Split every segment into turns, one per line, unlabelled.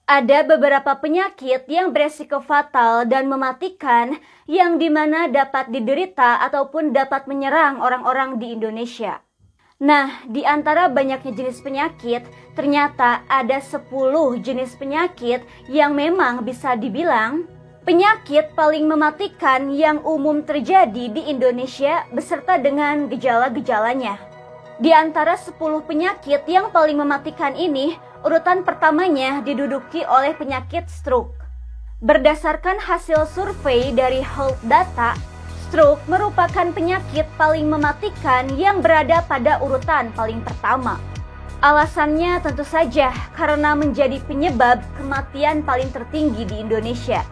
Ada beberapa penyakit yang beresiko fatal dan mematikan yang dimana dapat diderita ataupun dapat menyerang orang-orang di Indonesia. Nah, di antara banyaknya jenis penyakit, ternyata ada 10 jenis penyakit yang memang bisa dibilang penyakit paling mematikan yang umum terjadi di Indonesia beserta dengan gejala-gejalanya. Di antara 10 penyakit yang paling mematikan ini, urutan pertamanya diduduki oleh penyakit stroke. Berdasarkan hasil survei dari Health Data, stroke merupakan penyakit paling mematikan yang berada pada urutan paling pertama. Alasannya tentu saja karena menjadi penyebab kematian paling tertinggi di Indonesia.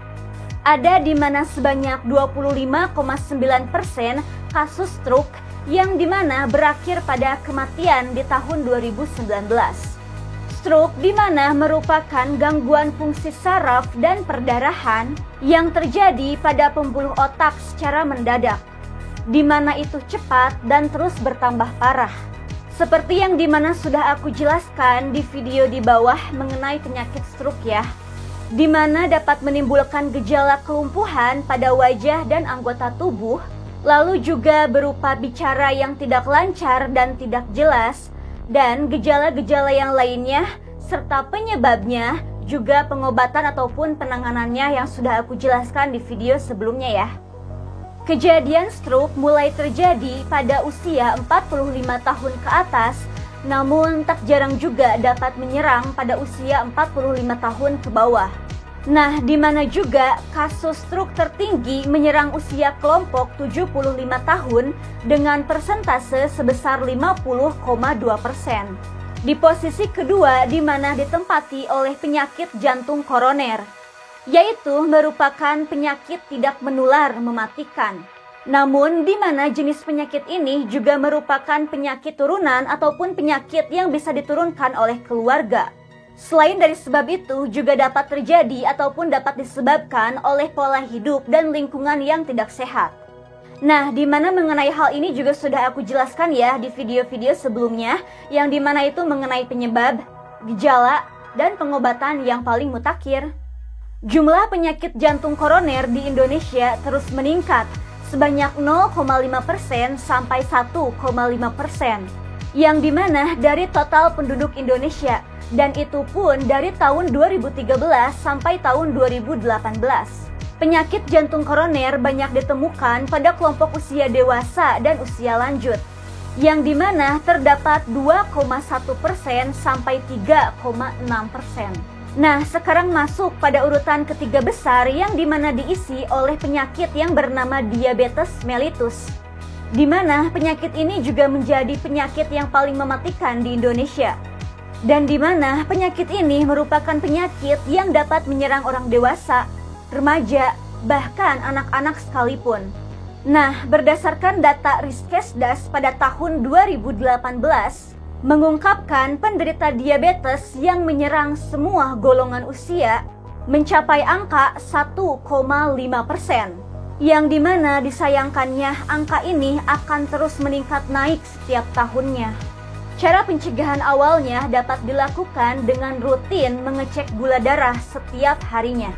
Ada di mana sebanyak 25,9% kasus stroke yang dimana berakhir pada kematian di tahun 2019. Stroke di mana merupakan gangguan fungsi saraf dan perdarahan yang terjadi pada pembuluh otak secara mendadak, di mana itu cepat dan terus bertambah parah. Seperti yang dimana sudah aku jelaskan di video di bawah mengenai penyakit stroke ya, di mana dapat menimbulkan gejala kelumpuhan pada wajah dan anggota tubuh, lalu juga berupa bicara yang tidak lancar dan tidak jelas, dan gejala-gejala yang lainnya, serta penyebabnya, juga pengobatan ataupun penanganannya yang sudah aku jelaskan di video sebelumnya ya. Kejadian stroke mulai terjadi pada usia 45 tahun ke atas, namun tak jarang juga dapat menyerang pada usia 45 tahun ke bawah. Nah, di mana juga kasus stroke tertinggi menyerang usia kelompok 75 tahun dengan persentase sebesar 50,2%. Di posisi kedua di mana ditempati oleh penyakit jantung koroner, yaitu merupakan penyakit tidak menular mematikan. Namun di mana jenis penyakit ini juga merupakan penyakit turunan ataupun penyakit yang bisa diturunkan oleh keluarga. Selain dari sebab itu juga dapat terjadi ataupun dapat disebabkan oleh pola hidup dan lingkungan yang tidak sehat. Nah, di mana mengenai hal ini juga sudah aku jelaskan ya di video-video sebelumnya, yang di mana itu mengenai penyebab, gejala, dan pengobatan yang paling mutakhir. Jumlah penyakit jantung koroner di Indonesia terus meningkat sebanyak 0,5% sampai 1,5%, yang dimana dari total penduduk Indonesia, dan itu pun dari tahun 2013 sampai tahun 2018. Penyakit jantung koroner banyak ditemukan pada kelompok usia dewasa dan usia lanjut, yang dimana terdapat 2,1% sampai 3,6%. Nah, sekarang masuk pada urutan ketiga besar yang dimana diisi oleh penyakit yang bernama diabetes mellitus, di mana penyakit ini juga menjadi penyakit yang paling mematikan di Indonesia. Dan di mana penyakit ini merupakan penyakit yang dapat menyerang orang dewasa, remaja, bahkan anak-anak sekalipun. Nah, berdasarkan data Riskesdas pada tahun 2018, mengungkapkan penderita diabetes yang menyerang semua golongan usia mencapai angka 1,5%, yang dimana disayangkannya angka ini akan terus meningkat naik setiap tahunnya. Cara pencegahan awalnya dapat dilakukan dengan rutin mengecek gula darah setiap harinya,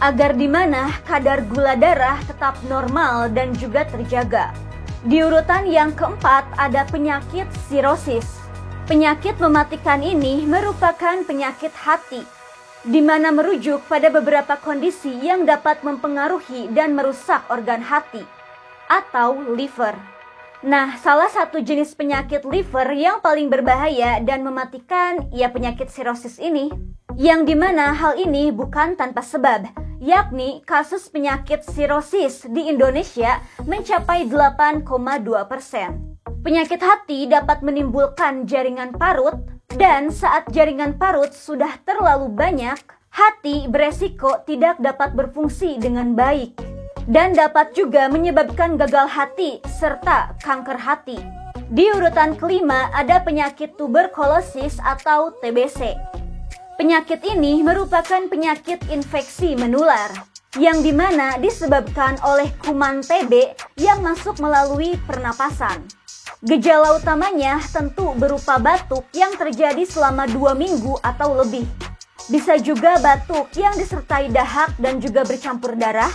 agar di mana kadar gula darah tetap normal dan juga terjaga. Di urutan yang keempat ada penyakit sirosis. Penyakit mematikan ini merupakan penyakit hati, di mana merujuk pada beberapa kondisi yang dapat mempengaruhi dan merusak organ hati atau liver. Nah, salah satu jenis penyakit liver yang paling berbahaya dan mematikan ia penyakit sirosis ini, yang dimana hal ini bukan tanpa sebab, yakni kasus penyakit sirosis di Indonesia mencapai 8,2%. Penyakit hati dapat menimbulkan jaringan parut, dan saat jaringan parut sudah terlalu banyak, hati beresiko tidak dapat berfungsi dengan baik, dan dapat juga menyebabkan gagal hati serta kanker hati. Di urutan kelima ada penyakit tuberkulosis atau TBC. Penyakit ini merupakan penyakit infeksi menular, yang dimana disebabkan oleh kuman TB yang masuk melalui pernapasan. Gejala utamanya tentu berupa batuk yang terjadi selama 2 minggu atau lebih. Bisa juga batuk yang disertai dahak dan juga bercampur darah,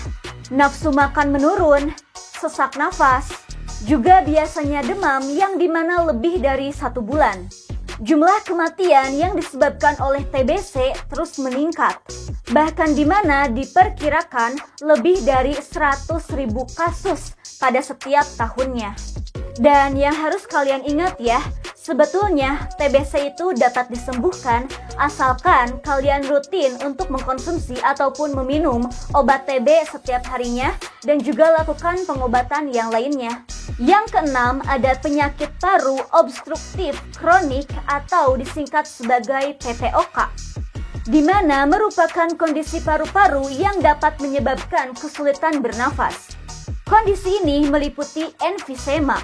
nafsu makan menurun, sesak nafas, juga biasanya demam yang dimana lebih dari 1 bulan. Jumlah kematian yang disebabkan oleh TBC terus meningkat, bahkan dimana diperkirakan lebih dari 100.000 kasus pada setiap tahunnya. Dan yang harus kalian ingat ya, sebetulnya TBC itu dapat disembuhkan asalkan kalian rutin untuk mengkonsumsi ataupun meminum obat TB setiap harinya dan juga lakukan pengobatan yang lainnya. Yang keenam, ada penyakit paru obstruktif kronik atau disingkat sebagai PPOK, di mana merupakan kondisi paru-paru yang dapat menyebabkan kesulitan bernafas. Kondisi ini meliputi emfisema,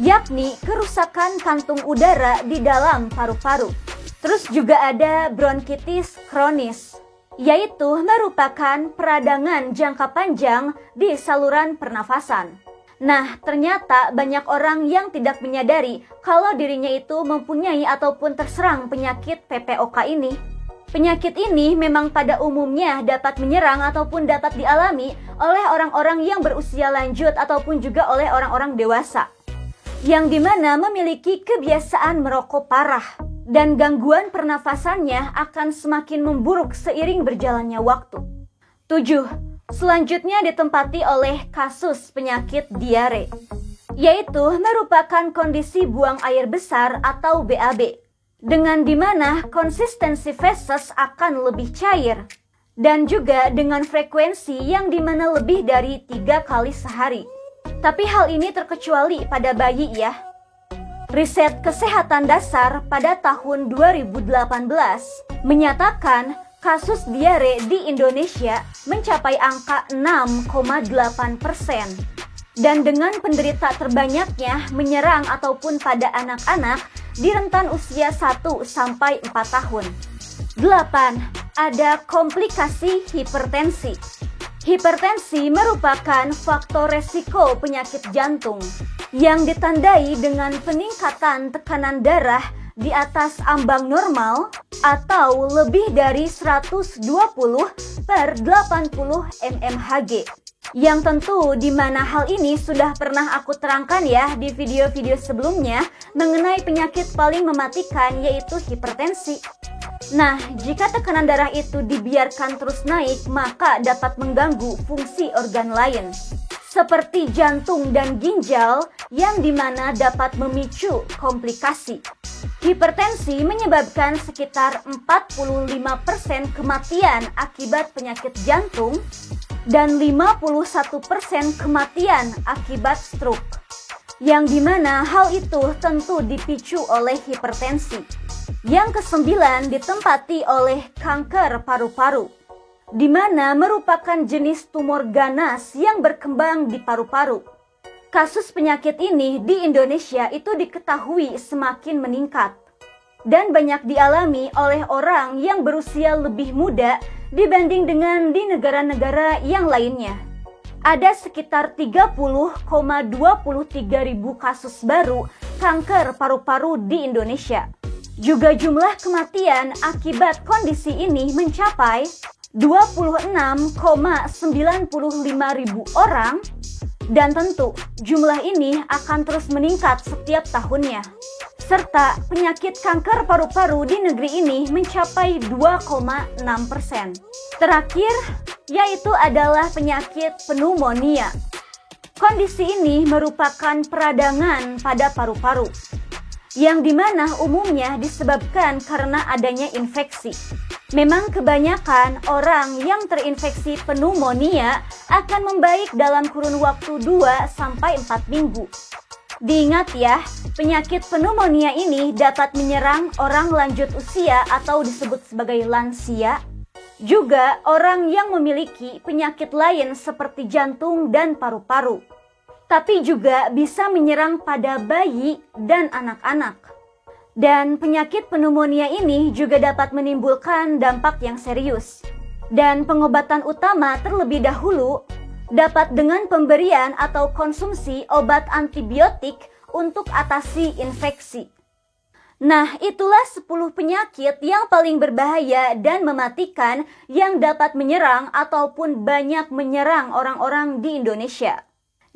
yakni kerusakan kantung udara di dalam paru-paru. Terus juga ada bronkitis kronis, yaitu merupakan peradangan jangka panjang di saluran pernafasan. Nah, ternyata banyak orang yang tidak menyadari kalau dirinya itu mempunyai ataupun terserang penyakit PPOK ini. Penyakit ini memang pada umumnya dapat menyerang ataupun dapat dialami oleh orang-orang yang berusia lanjut ataupun juga oleh orang-orang dewasa, yang dimana memiliki kebiasaan merokok parah dan gangguan pernafasannya akan semakin memburuk seiring berjalannya waktu. 7. Selanjutnya ditempati oleh kasus penyakit diare, yaitu merupakan kondisi buang air besar atau BAB, dengan dimana konsistensi feses akan lebih cair, dan juga dengan frekuensi yang dimana lebih dari 3 kali sehari. Tapi hal ini terkecuali pada bayi ya. Riset kesehatan dasar pada tahun 2018 menyatakan kasus diare di Indonesia mencapai angka 6,8%. Dan dengan penderita terbanyaknya menyerang ataupun pada anak-anak di rentan usia 1 sampai 4 tahun. 8. Ada komplikasi hipertensi. Hipertensi merupakan faktor resiko penyakit jantung yang ditandai dengan peningkatan tekanan darah di atas ambang normal atau lebih dari 120/80 mmHg. Yang tentu di mana hal ini sudah pernah aku terangkan ya di video-video sebelumnya mengenai penyakit paling mematikan, yaitu hipertensi. Nah, jika tekanan darah itu dibiarkan terus naik, maka dapat mengganggu fungsi organ lain seperti jantung dan ginjal, yang dimana dapat memicu komplikasi. Hipertensi menyebabkan sekitar 45% kematian akibat penyakit jantung dan 51% kematian akibat stroke, yang dimana hal itu tentu dipicu oleh hipertensi. Yang ke-9 ditempati oleh kanker paru-paru, di mana merupakan jenis tumor ganas yang berkembang di paru-paru. Kasus penyakit ini di Indonesia itu diketahui semakin meningkat dan banyak dialami oleh orang yang berusia lebih muda dibanding dengan di negara-negara yang lainnya. Ada sekitar 30,23 ribu kasus baru kanker paru-paru di Indonesia. Juga jumlah kematian akibat kondisi ini mencapai 26,95 ribu orang, dan tentu jumlah ini akan terus meningkat setiap tahunnya. Serta penyakit kanker paru-paru di negeri ini mencapai 2,6%. Terakhir, yaitu adalah penyakit pneumonia. Kondisi ini merupakan peradangan pada paru-paru, yang dimana umumnya disebabkan karena adanya infeksi. Memang kebanyakan orang yang terinfeksi pneumonia akan membaik dalam kurun waktu 2-4 minggu. Diingat ya, penyakit pneumonia ini dapat menyerang orang lanjut usia atau disebut sebagai lansia, juga orang yang memiliki penyakit lain seperti jantung dan paru-paru. Tapi juga bisa menyerang pada bayi dan anak-anak. Dan penyakit pneumonia ini juga dapat menimbulkan dampak yang serius. Dan pengobatan utama terlebih dahulu dapat dengan pemberian atau konsumsi obat antibiotik untuk atasi infeksi. Nah, itulah 10 penyakit yang paling berbahaya dan mematikan yang dapat menyerang ataupun banyak menyerang orang-orang di Indonesia.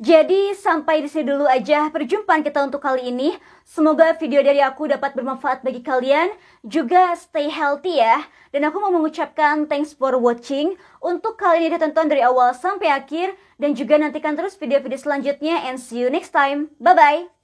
Jadi sampai di sini dulu aja perjumpaan kita untuk kali ini. Semoga video dari aku dapat bermanfaat bagi kalian. Juga stay healthy ya. Dan aku mau mengucapkan thanks for watching. Untuk kalian yang udah tonton dari awal sampai akhir. Dan juga nantikan terus video-video selanjutnya. And see you next time. Bye-bye.